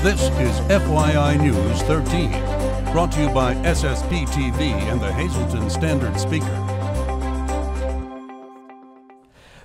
This is FYI News 13, brought to you by SSPTV and the Hazleton Standard Speaker.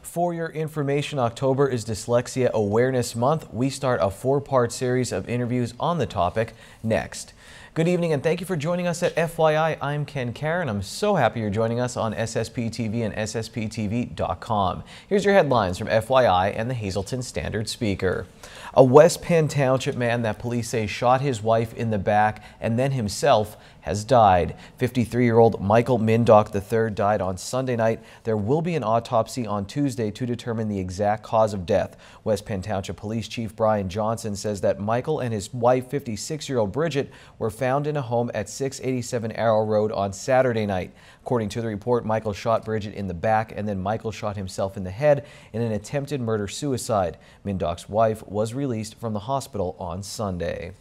For your information, October is Dyslexia Awareness Month. We start a four-part series of interviews on the topic next. Good evening and thank you for joining us at FYI. I'm Ken Karen. I'm so happy you're joining us on SSPTV and SSPTV.com. Here's your headlines from FYI and the Hazleton Standard Speaker. A West Penn Township man that police say shot his wife in the back and then himself has died. 53-year-old Michael Mindock III died on Sunday night. There will be an autopsy on Tuesday to determine the exact cause of death. West Penn Township Police Chief Brian Johnson says that Michael and his wife, 56-year-old Bridget, were found in a home at 687 Arrow Road on Saturday night. According to the report, Michael shot Bridget in the back and then Michael shot himself in the head in an attempted murder-suicide. Mindock's wife was released from the hospital on Sunday.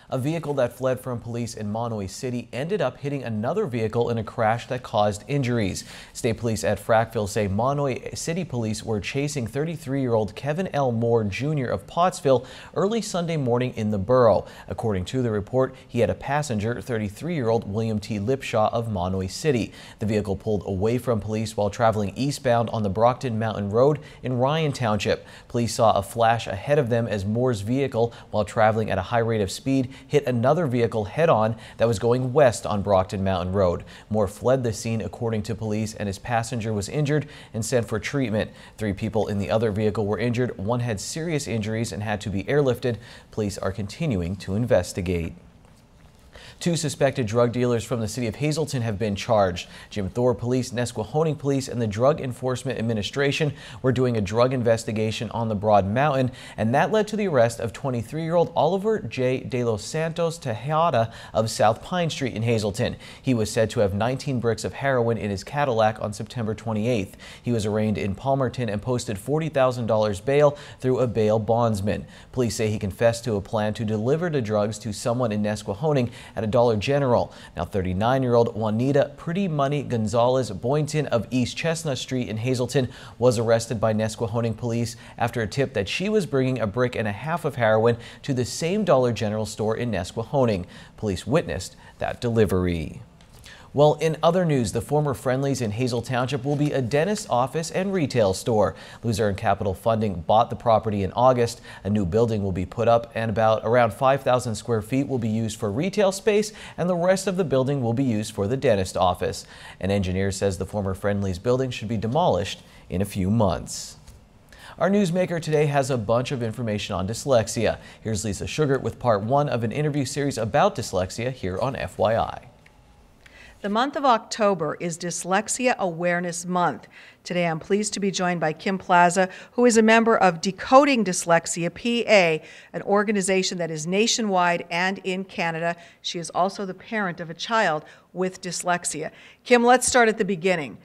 A vehicle that fled from police in Monowi City ended up hitting another vehicle in a crash that caused injuries. State police at Frackville say Monowi City police were chasing 33-year-old Kevin L. Moore Jr. of Pottsville early Sunday morning in the borough. According to the report, he had a passenger, 33-year-old William T. Lipshaw of Monowi City. The vehicle pulled away from police while traveling eastbound on the Brockton Mountain Road in Ryan Township. Police saw a flash ahead of them as Moore's vehicle, while traveling at a high rate of speed, hit another vehicle head-on that was going west on Brockton Mountain Road. Moore fled the scene according to police, and his passenger was injured and sent for treatment. 3 people in the other vehicle were injured. 1 had serious injuries and had to be airlifted. Police are continuing to investigate. 2 suspected drug dealers from the city of Hazleton have been charged. Jim Thorpe Police, Nesquehoning Police, and the Drug Enforcement Administration were doing a drug investigation on the Broad Mountain, and that led to the arrest of 23-year-old Oliver J. De Los Santos Tejada of South Pine Street in Hazleton. He was said to have 19 bricks of heroin in his Cadillac on September 28th. He was arraigned in Palmerton and posted $40,000 bail through a bail bondsman. Police say he confessed to a plan to deliver the drugs to someone in Nesquehoning at a Dollar General. Now 39-year-old Juanita Pretty Money Gonzalez Boynton of East Chestnut Street in Hazleton was arrested by Nesquehoning police after a tip that she was bringing a brick and a half of heroin to the same Dollar General store in Nesquehoning. Police witnessed that delivery. Well, in other news, the former Friendlies in Hazel Township will be a dentist office and retail store. Luzerne Capital Funding bought the property in August. A new building will be put up and around 5,000 square feet will be used for retail space, and the rest of the building will be used for the dentist office. An engineer says the former Friendlies building should be demolished in a few months. Our newsmaker today has a bunch of information on dyslexia. Here's Lisa Sugar with part 1 of an interview series about dyslexia here on FYI. The month of October is Dyslexia Awareness Month. Today I'm pleased to be joined by Kim Plaza, who is a member of Decoding Dyslexia, PA, an organization that is nationwide and in Canada. She is also the parent of a child with dyslexia. Kim, let's start at the beginning.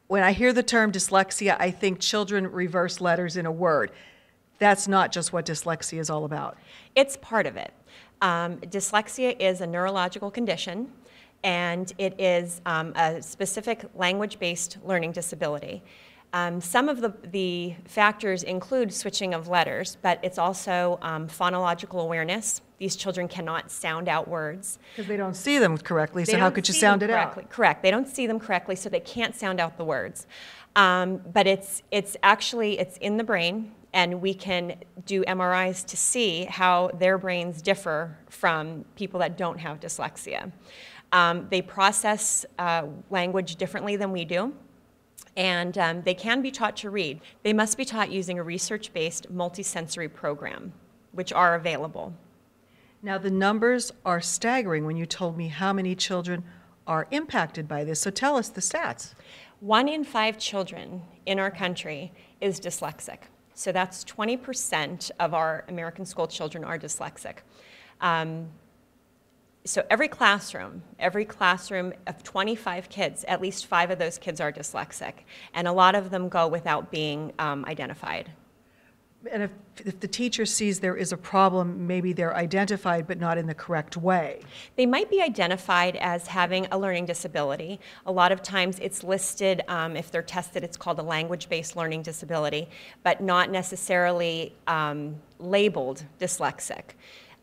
When I hear the term dyslexia, I think children reverse letters in a word. That's not just what dyslexia is all about. It's part of it. Dyslexia is a neurological condition, and it is a specific language-based learning disability. Some of the factors include switching of letters, but it's also phonological awareness. These children cannot sound out words. Because they don't see them correctly, so how could you sound it out? Correct. They don't see them correctly, so they can't sound out the words. But it's in the brain, and we can do MRIs to see how their brains differ from people that don't have dyslexia. They process language differently than we do, and they can be taught to read. They must be taught using a research-based multisensory program, which are available. Now, the numbers are staggering when you told me how many children are impacted by this, so tell us the stats. 1 in 5 children in our country is dyslexic. So that's 20% of our American school children are dyslexic. So every classroom of 25 kids, at least 5 of those kids are dyslexic, and a lot of them go without being identified. And if the teacher sees there is a problem, maybe they're identified but not in the correct way. They might be identified as having a learning disability. A lot of times it's listed, if they're tested, it's called a language-based learning disability, but not necessarily labeled dyslexic.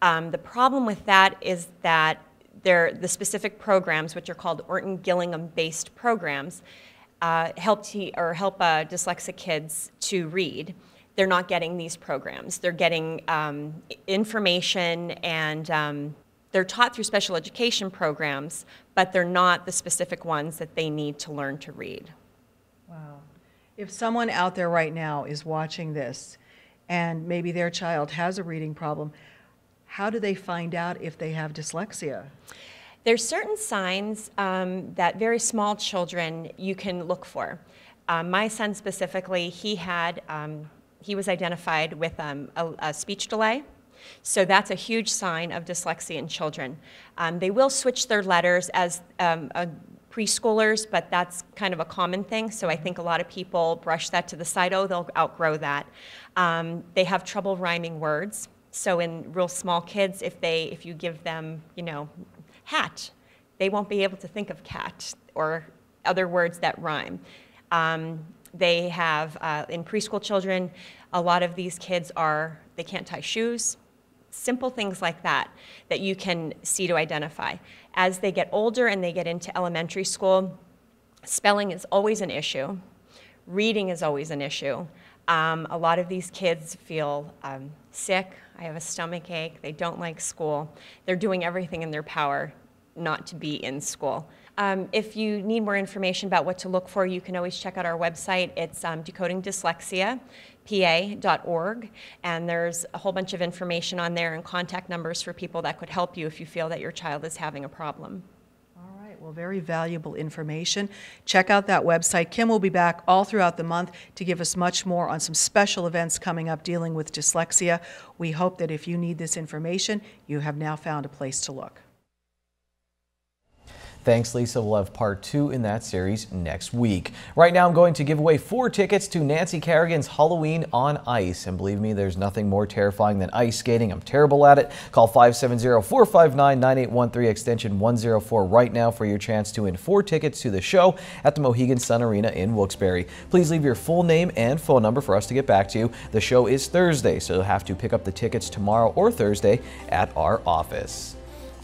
The problem with that is that the specific programs, which are called Orton-Gillingham-based programs, help dyslexic kids to read. They're not getting these programs. They're getting information and they're taught through special education programs, but they're not the specific ones that they need to learn to read. Wow. If someone out there right now is watching this and maybe their child has a reading problem, how do they find out if they have dyslexia? There's certain signs that very small children you can look for. My son specifically, he was identified with a speech delay. So that's a huge sign of dyslexia in children. They will switch their letters as preschoolers, but that's kind of a common thing. So I think a lot of people brush that to the side. Oh, they'll outgrow that. They have trouble rhyming words. So in real small kids, if you give them, hat, they won't be able to think of cat or other words that rhyme. They have, in preschool children, a lot of these kids they can't tie shoes, simple things like that you can see to identify. As they get older and they get into elementary school, spelling is always an issue. Reading is always an issue. A lot of these kids feel sick. I have a stomach ache. They don't like school. They're doing everything in their power not to be in school. If you need more information about what to look for, you can always check out our website. It's DECODINGDYSLEXIA.pa.org, and there's a whole bunch of information on there and contact numbers for people that could help you if you feel that your child is having a problem. All right, well, very valuable information. Check out that website. Kim will be back all throughout the month to give us much more on some special events coming up dealing with dyslexia. We hope that if you need this information, you have now found a place to look. Thanks, Lisa. We'll have part 2 in that series next week. Right now, I'm going to give away 4 tickets to Nancy Kerrigan's Halloween on Ice. And believe me, there's nothing more terrifying than ice skating. I'm terrible at it. Call 570-459-9813, extension 104 right now for your chance to win 4 tickets to the show at the Mohegan Sun Arena in Wilkes-Barre. Please leave your full name and phone number for us to get back to you. The show is Thursday, so you'll have to pick up the tickets tomorrow or Thursday at our office.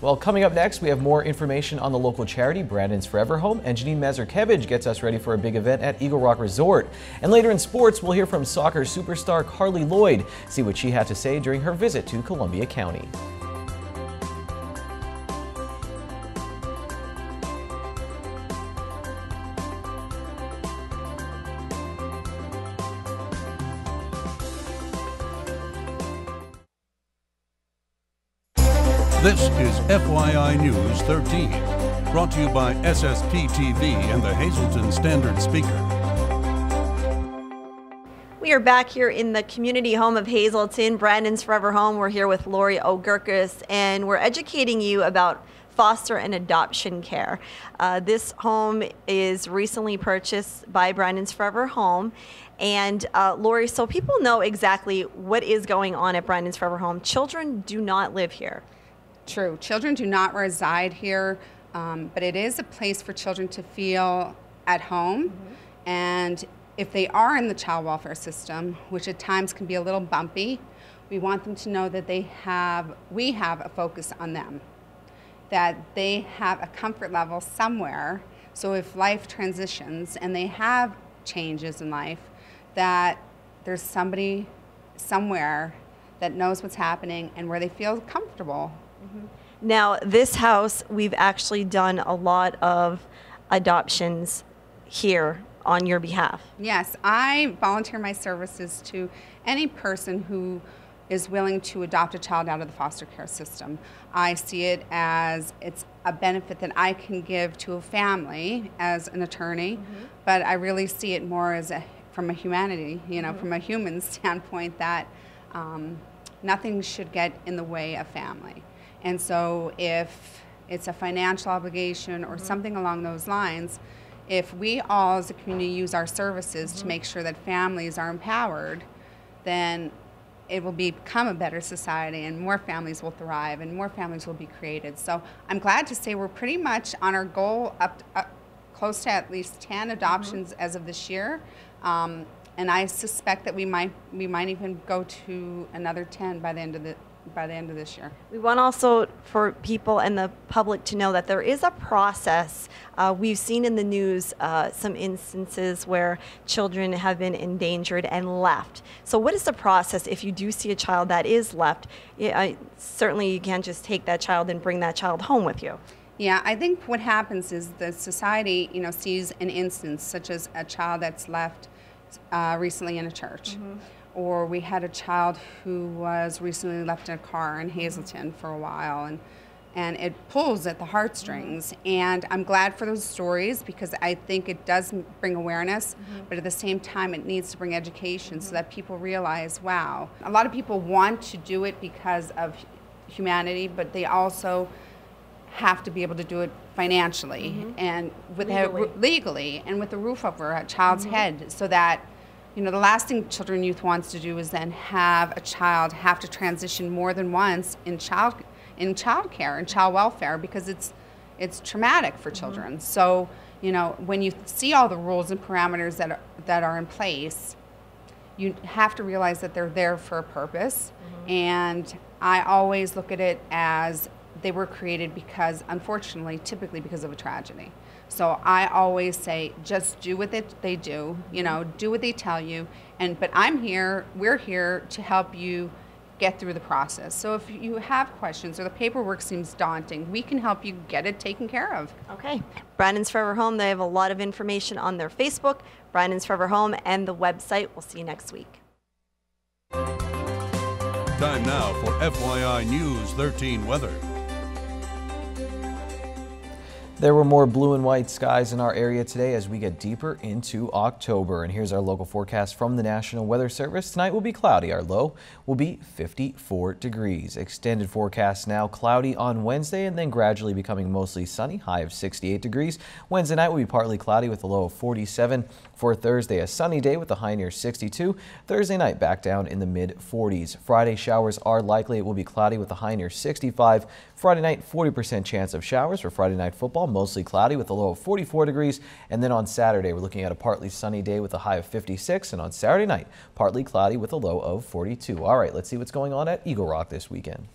Well, coming up next, we have more information on the local charity, Brandon's Forever Home, and Janine Mazur-Kevich gets us ready for a big event at Eagle Rock Resort. And later in sports, we'll hear from soccer superstar Carly Lloyd, see what she had to say during her visit to Columbia County. This is FYI News 13, brought to you by SSPTV and the Hazleton Standard Speaker. We are back here in the community home of Hazleton, Brandon's Forever Home. We're here with Lori O'Gurkus, and we're educating you about foster and adoption care. This home is recently purchased by Brandon's Forever Home. And Lori, so people know exactly what is going on at Brandon's Forever Home. Children do not live here. True. Children do not reside here, but it is a place for children to feel at home. Mm-hmm. And if they are in the child welfare system, which at times can be a little bumpy, we want them to know that we have a focus on them, that they have a comfort level somewhere. So if life transitions and they have changes in life, that there's somebody somewhere that knows what's happening and where they feel comfortable. Mm-hmm. Now, this house, we've actually done a lot of adoptions here on your behalf. Yes, I volunteer my services to any person who is willing to adopt a child out of the foster care system. I see it as it's a benefit that I can give to a family as an attorney, mm-hmm. but I really see it more as from a humanity, mm-hmm. from a human standpoint, that nothing should get in the way of family. And so if it's a financial obligation or mm-hmm. something along those lines, if we all as a community use our services mm-hmm. to make sure that families are empowered, then it will become a better society, and more families will thrive, and more families will be created. So I'm glad to say we're pretty much on our goal, up close to at least 10 adoptions as of this year. And I suspect that we might even go to another 10 by the end of this year. We want also for people and the public to know that there is a process. We've seen in the news some instances where children have been endangered and left. So what is the process if you do see a child that is left? Certainly you can't just take that child and bring that child home with you. Yeah, I think what happens is the society, sees an instance such as a child that's left recently in a church. Or we had a child who was recently left in a car in Hazleton for a while, and it pulls at the heartstrings. And I'm glad for those stories because I think it does bring awareness, but at the same time it needs to bring education so that people realize, wow, a lot of people want to do it because of humanity, but they also have to be able to do it financially and with legally and with the roof over a child's head, so that the last thing children and youth wants to do is then have a child have to transition more than once in child care and child welfare, because it's traumatic for children. So when you see all the rules and parameters that are in place, you have to realize that they're there for a purpose. And I always look at it as they were created because, unfortunately, typically because of a tragedy. So I always say, just do what they do, do what they tell you. But we're here to help you get through the process. So if you have questions or the paperwork seems daunting, we can help you get it taken care of. Okay. Brandon's Forever Home, they have a lot of information on their Facebook, Brandon's Forever Home, and the website. We'll see you next week. Time now for FYI News 13 weather. There were more blue and white skies in our area today as we get deeper into October. And here's our local forecast from the National Weather Service. Tonight will be cloudy. Our low will be 54 degrees. Extended forecast now, cloudy on Wednesday and then gradually becoming mostly sunny, high of 68 degrees. Wednesday night will be partly cloudy with a low of 47. For Thursday, a sunny day with a high near 62. Thursday night back down in the mid 40s. Friday, showers are likely. It will be cloudy with a high near 65. Friday night, 40% chance of showers for Friday night football, mostly cloudy with a low of 44 degrees. And then on Saturday, we're looking at a partly sunny day with a high of 56. And on Saturday night, partly cloudy with a low of 42. All right, let's see what's going on at Eagle Rock this weekend.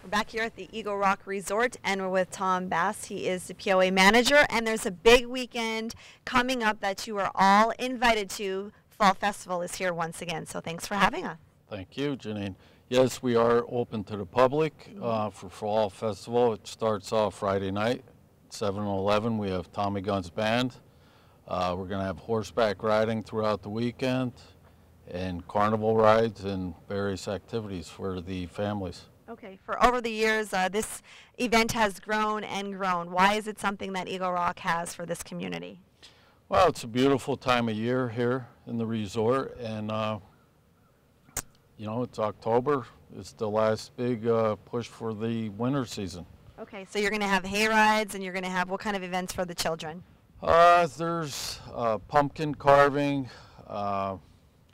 We're back here at the Eagle Rock Resort, and we're with Tom Bass. He is the POA manager, and there's a big weekend coming up that you are all invited to. Fall Festival is here once again, so thanks for having us. Thank you, Janine. Yes, we are open to the public for Fall Festival. It starts off Friday night, 7 and 11. We have Tommy Gunn's band. We're going to have horseback riding throughout the weekend and carnival rides and various activities for the families. Okay, for over the years, this event has grown and grown. Why is it something that Eagle Rock has for this community? Well, it's a beautiful time of year here in the resort, and it's October. It's the last big push for the winter season. Okay, so you're going to have hay rides, and you're going to have what kind of events for the children? There's pumpkin carving,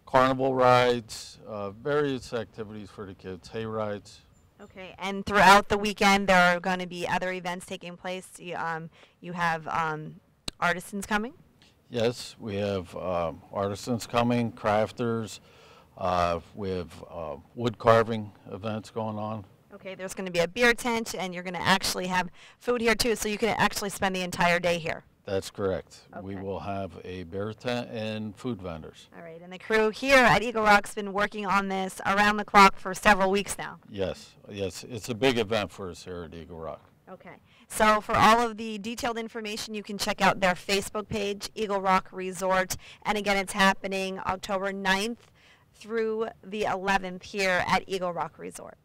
carnival rides, various activities for the kids, hay rides. Okay, and throughout the weekend there are going to be other events taking place. You have artisans coming? Yes, we have artisans coming, crafters. We have wood carving events going on. Okay, there's going to be a beer tent, and you're going to actually have food here too, so you can actually spend the entire day here. That's correct. Okay. We will have a beer tent and food vendors. All right, and the crew here at Eagle Rock's been working on this around the clock for several weeks now. Yes, it's a big event for us here at Eagle Rock. Okay, so for all of the detailed information, you can check out their Facebook page, Eagle Rock Resort, and again, it's happening October 9th through the 11th here at Eagle Rock Resort.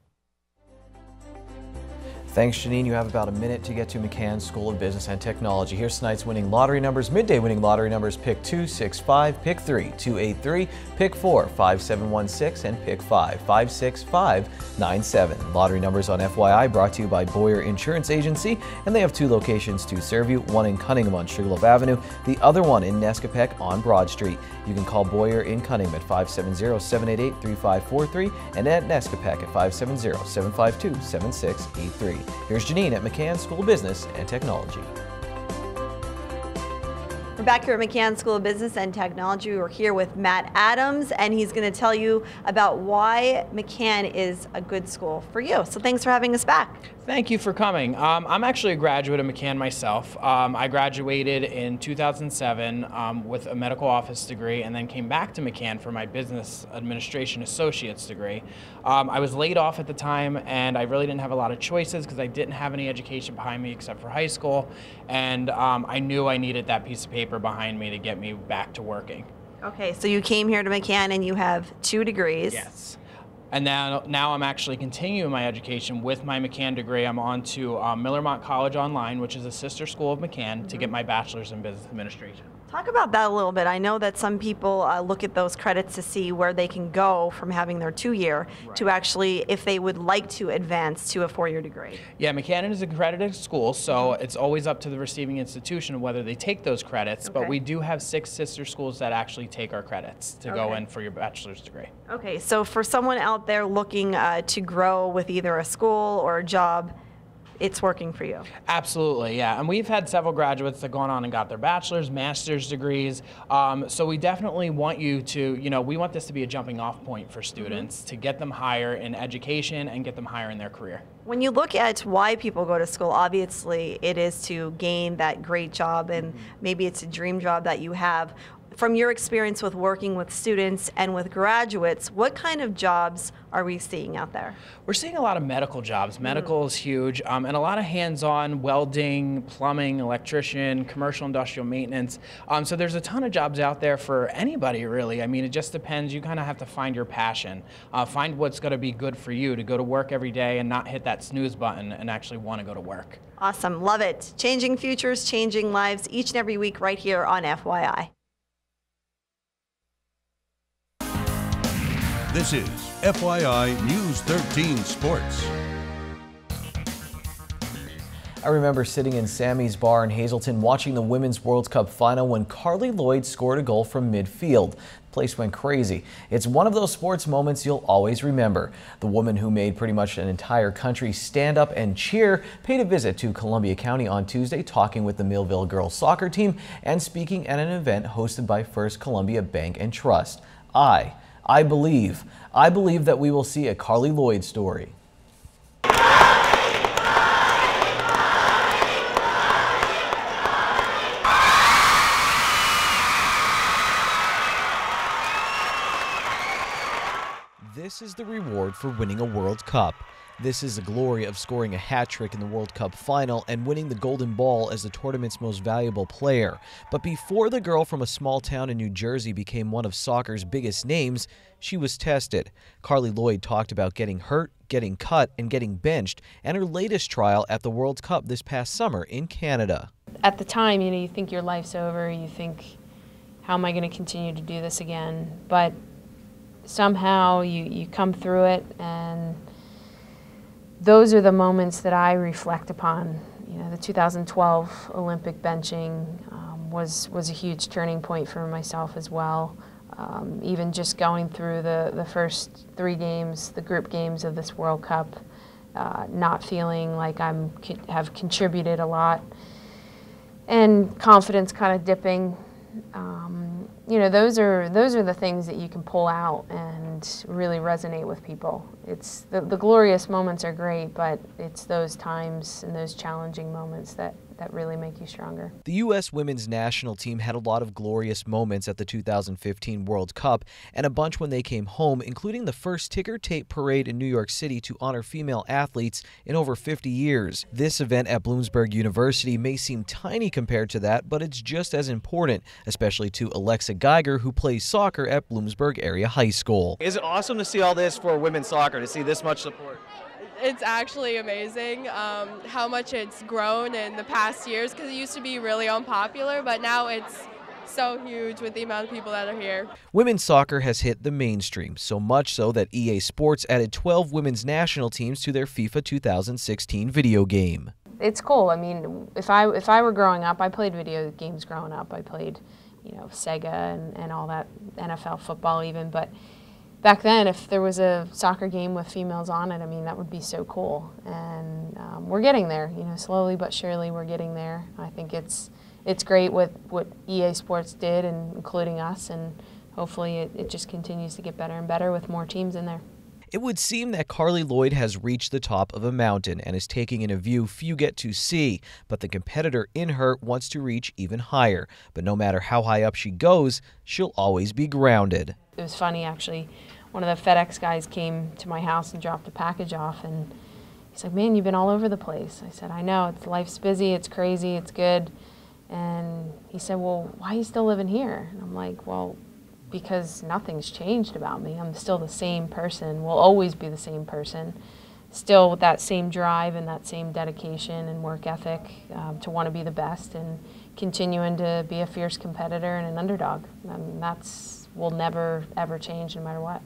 Thanks, Janine. You have about a minute to get to McCann School of Business and Technology. Here's tonight's winning lottery numbers. Midday winning lottery numbers: pick 2, 6, 5, pick 3, 283, pick 4, 5716, and pick 5, 56597. Lottery numbers on FYI brought to you by Boyer Insurance Agency, and they have 2 locations to serve you, one in Cunningham on Sugarloaf Avenue, the other one in Nescopec on Broad Street. You can call Boyer in Cunningham at 570-788-3543 and at Nescopec at 570-752-7683. Here's Janine at McCann School of Business and Technology. We're back here at McCann School of Business and Technology. We're here with Matt Adams, and he's going to tell you about why McCann is a good school for you. So thanks for having us back. Thank you for coming. I'm actually a graduate of McCann myself. I graduated in 2007 with a medical office degree, and then came back to McCann for my business administration associate's degree. I was laid off at the time, and I really didn't have a lot of choices because I didn't have any education behind me except for high school, and I knew I needed that piece of paper behind me to get me back to working. Okay, so you came here to McCann and you have 2 degrees. Yes. And now I'm actually continuing my education with my McCann degree. I'm on to Millermont College Online, which is a sister school of McCann, to get my bachelor's in business administration. Talk about that a little bit. I know that some people look at those credits to see where they can go from having their 2-year to actually, if they would like to advance to a 4-year degree. Yeah, McCann is an accredited school, so it's always up to the receiving institution whether they take those credits, but we do have 6 sister schools that actually take our credits to go in for your bachelor's degree. Okay, so for someone out there looking to grow with either a school or a job, it's working for you. Absolutely, yeah. And we've had several graduates that gone on and got their bachelor's, master's degrees. So we definitely want you to, we want this to be a jumping off point for students to get them higher in education and get them higher in their career. When you look at why people go to school, obviously it is to gain that great job, and maybe it's a dream job that you have. From your experience with working with students and with graduates, what kind of jobs are we seeing out there? We're seeing a lot of medical jobs. Medical is huge, and a lot of hands-on welding, plumbing, electrician, commercial industrial maintenance. So there's a ton of jobs out there for anybody, really. I mean, it just depends. You kind of have to find your passion. Find what's going to be good for you to go to work every day and not hit that snooze button and actually want to go to work. Awesome. Love it. Changing futures, changing lives each and every week right here on FYI. This is FYI News 13 Sports. I remember sitting in Sammy's bar in Hazleton watching the Women's World Cup final when Carly Lloyd scored a goal from midfield. The place went crazy. It's one of those sports moments you'll always remember. The woman who made pretty much an entire country stand up and cheer paid a visit to Columbia County on Tuesday, talking with the Millville girls soccer team and speaking at an event hosted by First Columbia Bank and Trust. I believe that we will see a Carly Lloyd story. This is the reward for winning a World Cup. This is the glory of scoring a hat trick in the World Cup final and winning the Golden Ball as the tournament's most valuable player. But before the girl from a small town in New Jersey became one of soccer's biggest names, she was tested. Carly Lloyd talked about getting hurt, getting cut, and getting benched, and her latest trial at the World Cup this past summer in Canada. At the time, you think your life's over, you think, how am I going to continue to do this again? But somehow you come through it, and those are the moments that I reflect upon. The 2012 Olympic benching was a huge turning point for myself as well. Even just going through the first 3 games, the group games of this World Cup, not feeling like have contributed a lot, and confidence kind of dipping. Those are the things that you can pull out and really resonate with people. It's the glorious moments are great, but it's those times and those challenging moments that really make you stronger. The U.S. women's national team had a lot of glorious moments at the 2015 World Cup and a bunch when they came home, including the first ticker tape parade in New York City to honor female athletes in over 50 years. This event at Bloomsburg University may seem tiny compared to that, but it's just as important, especially to Alexa Geiger, who plays soccer at Bloomsburg Area High School. Is it awesome to see all this for women's soccer, to see this much support? It's actually amazing how much it's grown in the past years, because it used to be really unpopular, but now it's so huge with the amount of people that are here. Women's soccer has hit the mainstream, so much so that EA Sports added 12 women's national teams to their FIFA 2016 video game. It's cool. I mean, if I were growing up, I played video games growing up. I played, Sega and all that, NFL football even, but back then, if there was a soccer game with females on it, I mean, that would be so cool. And we're getting there, slowly but surely we're getting there. I think it's great what EA Sports did, and including us, and hopefully it just continues to get better and better with more teams in there. It would seem that Carly Lloyd has reached the top of a mountain and is taking in a view few get to see, but the competitor in her wants to reach even higher. But no matter how high up she goes, she'll always be grounded. It was funny, actually. One of the FedEx guys came to my house and dropped a package off, and he's like, "Man, you've been all over the place." I said, "I know, life's busy, it's crazy, it's good." And he said, "Well, why are you still living here?" And I'm like, "Well, because nothing's changed about me. I'm still the same person, will always be the same person, still with that same drive and that same dedication and work ethic to want to be the best and continuing to be a fierce competitor and an underdog. And will never, ever change no matter what."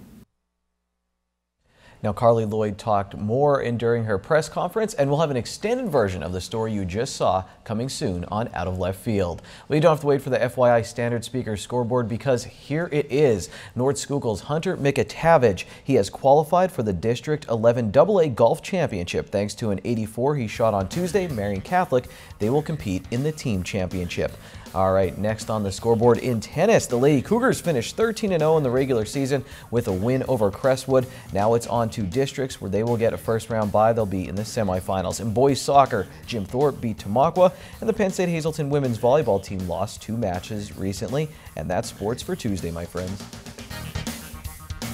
Now, Carly Lloyd talked more during her press conference, and we'll have an extended version of the story you just saw coming soon on Out of Left Field. Well, you don't have to wait for the FYI Standard Speaker scoreboard, because here it is. North Schuylkill's Hunter McAtavish. He has qualified for the District 11 AA Golf Championship thanks to an 84 he shot on Tuesday. Marian Catholic, they will compete in the team championship. All right, next on the scoreboard in tennis, the Lady Cougars finished 13-0 in the regular season with a win over Crestwood. Now it's on to districts where they will get a first-round bye. They'll be in the semifinals. In boys soccer, Jim Thorpe beat Tamaqua, and the Penn State Hazleton women's volleyball team lost 2 matches recently. And that's sports for Tuesday, my friends.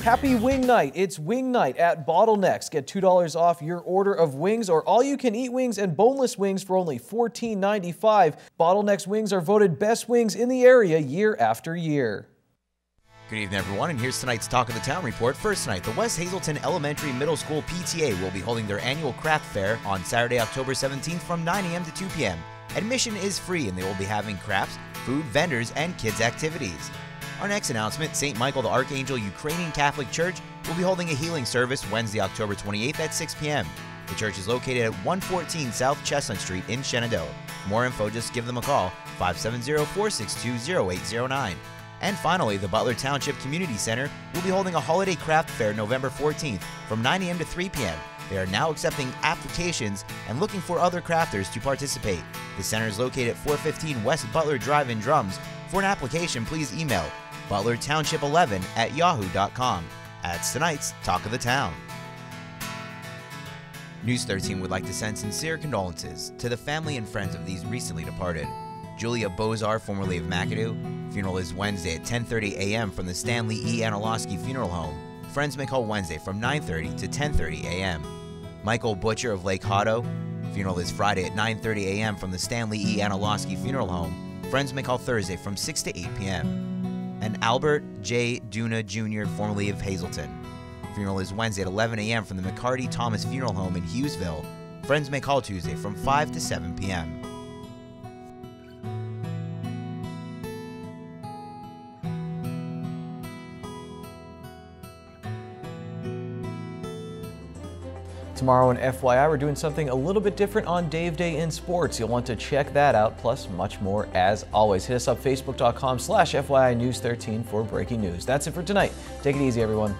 Happy Wing Night. It's Wing Night at Bottlenecks. Get $2 off your order of wings or all-you-can-eat wings and boneless wings for only $14.95. Bottlenecks wings are voted best wings in the area year after year. Good evening, everyone, and here's tonight's Talk of the Town report. First tonight, the West Hazleton Elementary Middle School PTA will be holding their annual craft fair on Saturday, October 17th from 9 a.m. to 2 p.m. Admission is free, and they will be having crafts, food, vendors, and kids' activities. Our next announcement, St. Michael the Archangel Ukrainian Catholic Church will be holding a healing service Wednesday, October 28th at 6 p.m. The church is located at 114 South Chestnut Street in Shenandoah. For more info, just give them a call, 570-462-0809. And finally, the Butler Township Community Center will be holding a holiday craft fair November 14th from 9 a.m. to 3 p.m. They are now accepting applications and looking for other crafters to participate. The center is located at 415 West Butler Drive in Drums. For an application, please email butlertownship11@yahoo.com. That's tonight's Talk of the Town. News 13 would like to send sincere condolences to the family and friends of these recently departed. Julia Bozar, formerly of McAdoo. Funeral is Wednesday at 10:30 a.m. from the Stanley E. Anilowski Funeral Home. Friends may call Wednesday from 9:30 to 10:30 a.m. Michael Butcher of Lake Hotto. Funeral is Friday at 9:30 a.m. from the Stanley E. Anilowski Funeral Home. Friends may call Thursday from 6 to 8 p.m. And Albert J. Duna Jr., formerly of Hazleton. Funeral is Wednesday at 11 a.m. from the McCarty Thomas Funeral Home in Hughesville. Friends may call Tuesday from 5 to 7 p.m. Tomorrow on FYI, we're doing something a little bit different on Dave Day in Sports. You'll want to check that out, plus much more as always. Hit us up, facebook.com/FYI News 13 for breaking news. That's it for tonight. Take it easy, everyone.